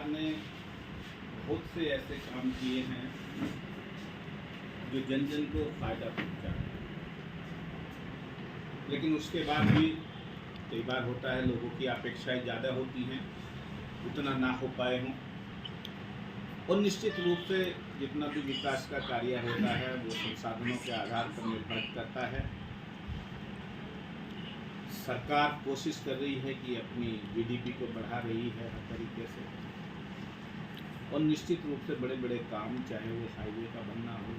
ने बहुत से ऐसे काम किए हैं जो जन जन को फ़ायदा पहुंचा है, लेकिन उसके बाद भी कई बार होता है लोगों की अपेक्षाएं ज़्यादा होती हैं, उतना ना हो पाए हों। और निश्चित रूप से जितना भी विकास का कार्य होता है वो संसाधनों के आधार पर निर्भर करता है। सरकार कोशिश कर रही है कि अपनी जीडीपी को बढ़ा रही है हर तरीके से, और निश्चित रूप से बड़े बड़े काम, चाहे वो हाईवे का बनना हो,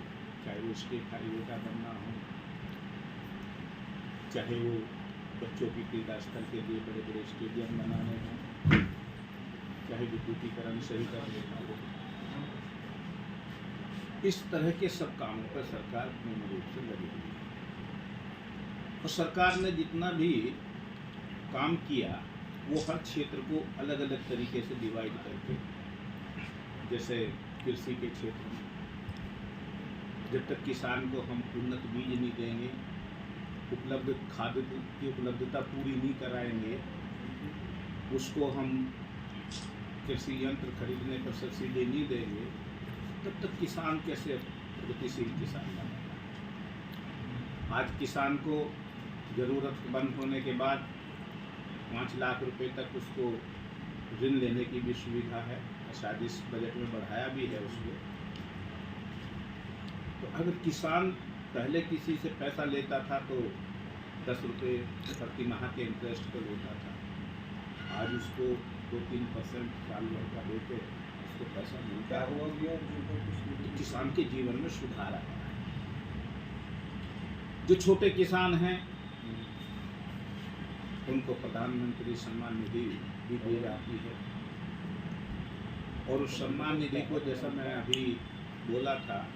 चाहे वो स्टेट हाईवे का बनना हो, चाहे वो बच्चों की क्रीड़ा स्थल के लिए बड़े बड़े स्टेडियम बनाने हों, चाहे विद्युतीकरण सही करने का हो, इस तरह के सब कामों पर सरकार पूर्ण रूप से लगी हुई है। और सरकार ने जितना भी काम किया वो हर क्षेत्र को अलग अलग तरीके से डिवाइड करके, जैसे कृषि के क्षेत्र में जब तक किसान को हम उन्नत बीज नहीं देंगे, उपलब्ध खाद की उपलब्धता पूरी नहीं कराएंगे, उसको हम कृषि यंत्र खरीदने पर सब्सिडी नहीं देंगे, तब तक किसान कैसे प्रगतिशील किसान बनेगा। आज किसान को ज़रूरतमंद होने के बाद 5 लाख रुपए तक उसको ऋण लेने की भी सुविधा है, शायद इस बजट में बढ़ाया भी है उसको। तो अगर किसान पहले किसी से पैसा लेता था तो 10 रुपये प्रति माह के इंटरेस्ट पर लेता था, आज उसको 2-3% साल भर का देके उसको पैसा मिलता हुआ गया, तो किसान के जीवन में सुधार आया है। जो छोटे किसान हैं उनको प्रधानमंत्री सम्मान निधि भी दी जाती है, और उस सम्मान निधि को, जैसा मैं अभी बोला था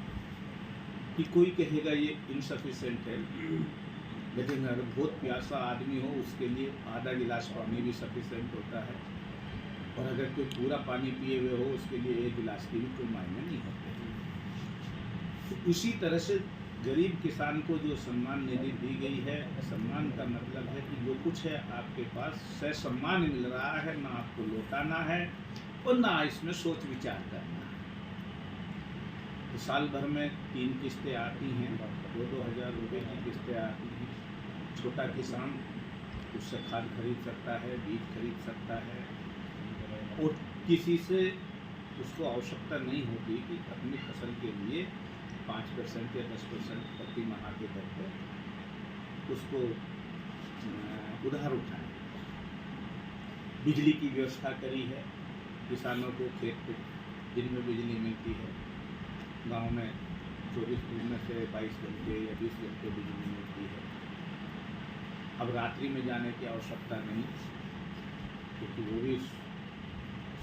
कि कोई कहेगा ये इनसफिशिएंट है, लेकिन अगर बहुत प्यासा आदमी हो उसके लिए आधा गिलास पानी भी सफिशिएंट होता है, और अगर कोई पूरा पानी पिए हुए हो उसके लिए 1 गिलास की भी कोई मायने नहीं होते। तो इसी तरह से गरीब किसान को जो सम्मान निधि दी गई है, सम्मान का मतलब है कि जो कुछ है आपके पास सम्मान मिल रहा है, ना आपको लौटाना है और ना इसमें सोच विचार करना है। तो साल भर में 3 किस्तें आती हैं, 2-2 हज़ार रुपये की किस्तें आती हैं। छोटा किसान उससे खाद खरीद सकता है, बीज खरीद सकता है, और किसी से उसको आवश्यकता नहीं होती कि अपनी फसल के लिए 5% या 10% प्रति माह के दर पर उसको उधार उठाएं। बिजली की व्यवस्था करी है, किसानों को खेत पे दिन में बिजली मिलती है। गांव में 24 दिन में से 22 घंटे या 20 घंटे बिजली मिलती है। अब रात्रि में जाने की आवश्यकता नहीं, क्योंकि वो भी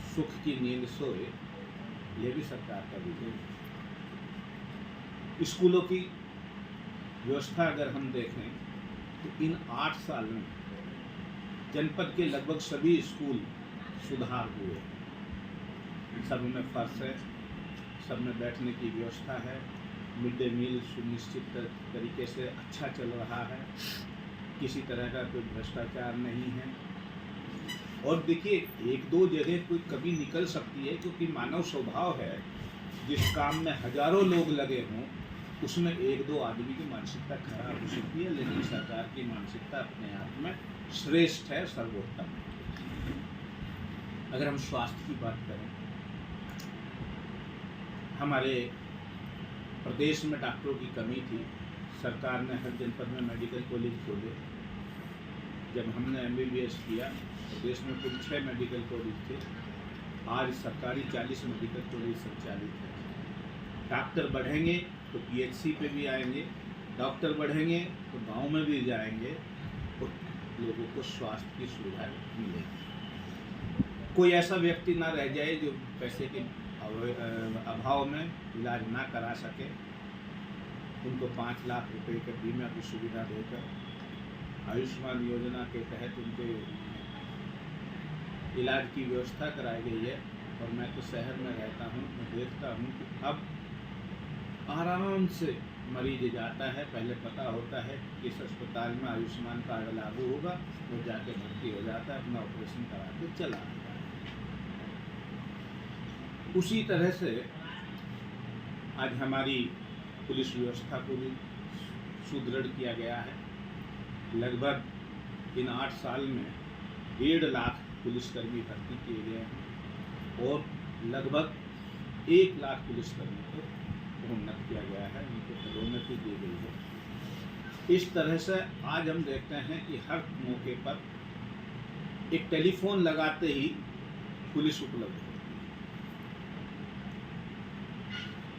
सुख की नींद सोए, ये भी सरकार का विजय है। स्कूलों की व्यवस्था अगर हम देखें तो इन 8 साल में जनपद के लगभग सभी स्कूल सुधार हुए, सब में फर्श है, सब में बैठने की व्यवस्था है, मिड डे मील सुनिश्चित तरीके से अच्छा चल रहा है, किसी तरह का कोई भ्रष्टाचार नहीं है। और देखिए 1-2 जगह कोई कभी निकल सकती है, क्योंकि मानव स्वभाव है, जिस काम में हजारों लोग लगे हों उसमें 1-2 आदमी की मानसिकता खराब हो सकती है, लेकिन सरकार की मानसिकता अपने आप में श्रेष्ठ है, सर्वोत्तम है। अगर हम स्वास्थ्य की बात करें, हमारे प्रदेश में डॉक्टरों की कमी थी, सरकार ने हर जनपद में मेडिकल कॉलेज खोले। जब हमने MBBS किया प्रदेश में कुल 6 मेडिकल कॉलेज थे, आज सरकारी 40 मेडिकल कॉलेज संचालित है। डॉक्टर बढ़ेंगे तो PHC पे भी आएंगे, डॉक्टर बढ़ेंगे तो गांव में भी जाएंगे, और लोगों को स्वास्थ्य की सुविधा मिलेगी। कोई ऐसा व्यक्ति ना रह जाए जो पैसे के अभाव में इलाज ना करा सके। उनको 5 लाख रुपए के बीमा की सुविधा देकर आयुष्मान योजना के तहत उनके इलाज की व्यवस्था कराई गई है। और मैं तो शहर में रहता हूँ, मैं देखता हूँ कि अब आराम से मरीज जाता है, पहले पता होता है किस अस्पताल में आयुष्मान कार्ड लागू होगा, वो जाके भर्ती हो जाता है, अपना ऑपरेशन करा के चला आता है। उसी तरह से आज हमारी पुलिस व्यवस्था को भी सुदृढ़ किया गया है। लगभग इन 8 साल में 1.5 लाख पुलिसकर्मी भर्ती किए गए हैं और लगभग 1 लाख पुलिसकर्मी को प्रोन्नत किया गया है, उनको पदोन्नति दी गई है। इस तरह से आज हम देखते हैं कि हर मौके पर एक टेलीफोन लगाते ही पुलिस उपलब्ध है।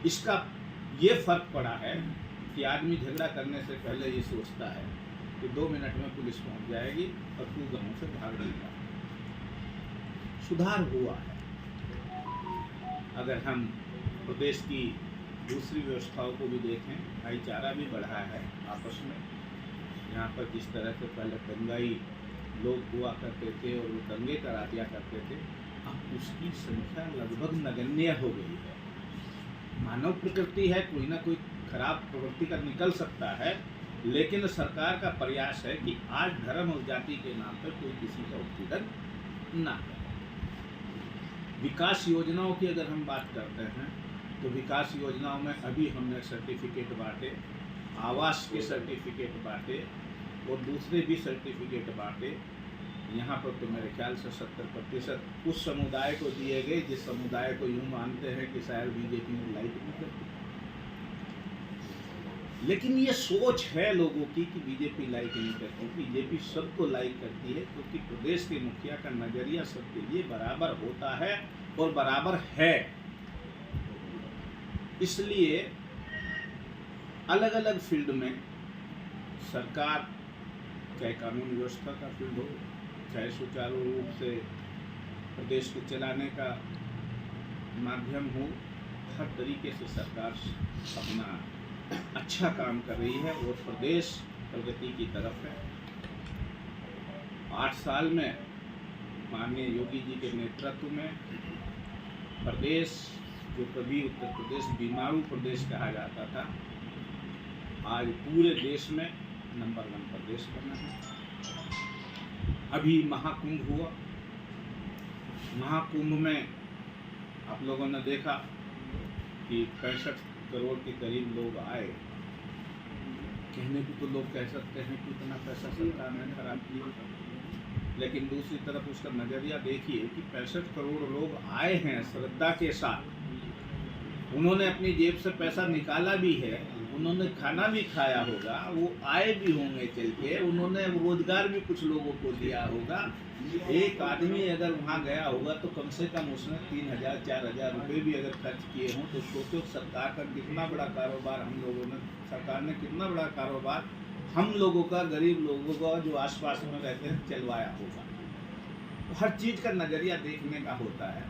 इसका ये फर्क पड़ा है कि आदमी झगड़ा करने से पहले ये सोचता है कि 2 मिनट में पुलिस पहुंच जाएगी और तू गाँव से भाग जाएगा। सुधार हुआ है। अगर हम प्रदेश की दूसरी व्यवस्थाओं को भी देखें, भाईचारा भी बढ़ा है आपस में। यहाँ पर जिस तरह से पहले दंगाई लोग हुआ करते थे और वो दंगे करा दिया करते थे, अब उसकी संख्या लगभग नगण्य हो गई है। मानव प्रकृति है, कोई ना कोई खराब प्रवृत्ति का निकल सकता है, लेकिन सरकार का प्रयास है कि आज धर्म और जाति के नाम पर कोई किसी का उत्पीड़न ना करे। विकास योजनाओं की अगर हम बात करते हैं तो विकास योजनाओं में अभी हमने सर्टिफिकेट बांटे, आवास के सर्टिफिकेट बांटे और दूसरे भी सर्टिफिकेट बांटे। यहाँ पर तो मेरे ख्याल से 70% उस समुदाय को दिए गए जिस समुदाय को यूँ मानते हैं कि शायद बीजेपी में लाइक नहीं करती। लेकिन ये सोच है लोगों की कि बीजेपी लाइक नहीं करती। बीजेपी सबको लाइक करती है क्योंकि प्रदेश के मुखिया का नजरिया सबके लिए बराबर होता है और बराबर है। इसलिए अलग अलग फील्ड में सरकार, चाहे कानून व्यवस्था का फील्ड हो, चाहे सुचारू रूप से प्रदेश को चलाने का माध्यम हो, हर तरीके से सरकार अपना अच्छा काम कर रही है और प्रदेश प्रगति की तरफ है। 8 साल में माननीय योगी जी के नेतृत्व में प्रदेश, जो कभी उत्तर प्रदेश बीमारू प्रदेश कहा जाता था, आज पूरे देश में नंबर 1 प्रदेश बना है। अभी महाकुंभ हुआ। महाकुंभ में आप लोगों ने देखा कि 65 करोड़ के करीब लोग आए। कहने को तो लोग कह सकते हैं कि इतना पैसा सरकार ने खराब किया, लेकिन दूसरी तरफ उसका नज़रिया देखिए कि 65 करोड़ लोग आए हैं श्रद्धा के साथ। उन्होंने अपनी जेब से पैसा निकाला भी है, उन्होंने खाना भी खाया होगा, वो आए भी होंगे चल के, उन्होंने रोजगार भी कुछ लोगों को दिया होगा। एक आदमी अगर वहाँ गया होगा तो कम से कम उसने 3,000-4,000 रुपये भी अगर खर्च किए हों तो सोचो सरकार का कितना बड़ा कारोबार हम लोगों ने, सरकार ने कितना बड़ा कारोबार हम लोगों का, गरीब लोगों का जो आसपास में रहते हैं, चलवाया होगा। तो हर चीज़ का नज़रिया देखने का होता है।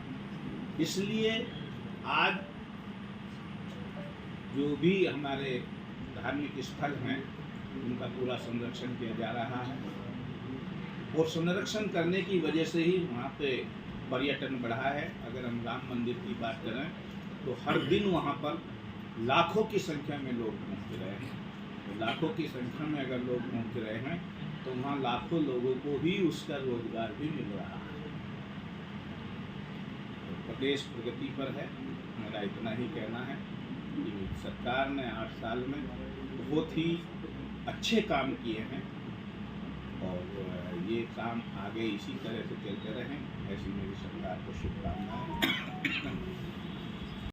इसलिए आज जो भी हमारे धार्मिक स्थल हैं उनका पूरा संरक्षण किया जा रहा है और संरक्षण करने की वजह से ही वहाँ पे पर्यटन बढ़ा है। अगर हम राम मंदिर की बात करें तो हर दिन वहाँ पर लाखों की संख्या में लोग पहुँच रहे हैं। तो लाखों की संख्या में अगर लोग पहुँच रहे हैं तो वहाँ लाखों लोगों को भी उसका रोजगार भी मिल रहा है। तो प्रदेश प्रगति पर है। मेरा इतना ही कहना है कि सरकार ने 8 साल में बहुत ही अच्छे काम किए हैं और ये काम आगे इसी तरह से चलते रहें, ऐसी मेरी सरकार को शुभकामनाएं।